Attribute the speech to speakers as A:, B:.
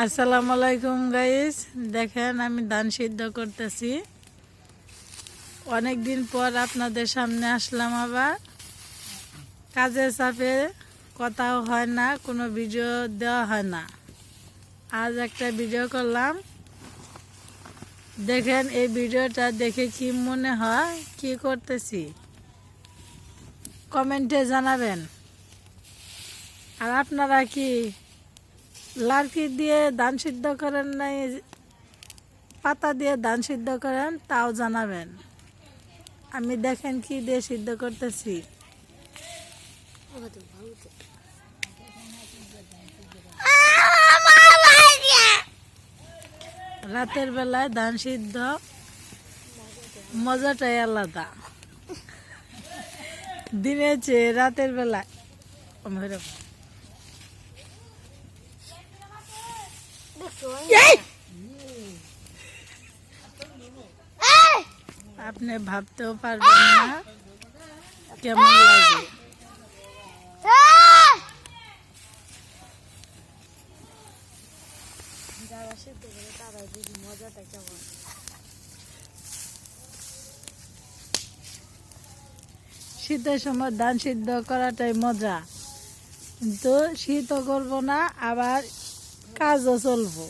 A: আসসালামু আলাইকুম গাইস, দেখেন আমি ধান সিদ্ধ করতেছি। অনেক দিন পর আপনাদের সামনে আসলাম। আবার কাজের চাপে কথাও হয় না, কোনো ভিডিও দেওয়া হয় না। আজ একটা ভিডিও করলাম। দেখেন এই ভিডিওটা দেখে কি মনে হয়, কি করতেছি কমেন্টে জানাবেন। আর আপনারা কি লার্কি দিয়ে ধান সিদ্ধ করেন নাই পাতা দিয়ে ধান সিদ্ধ করেন, তাও জানাবেন। আমি দেখেন কি দিয়ে সিদ্ধ করতেছি। রাতের বেলায় ধান সিদ্ধ মজাটাই আলাদা, দিনের চেয়ে রাতের বেলায়। আপনি ভাবতেও পারবেন না কেমন লাগে। শীতের সময় ধান সিদ্ধ করাটাই মজা, কিন্তু শীতও করবো না, আবার কাজও চলবো।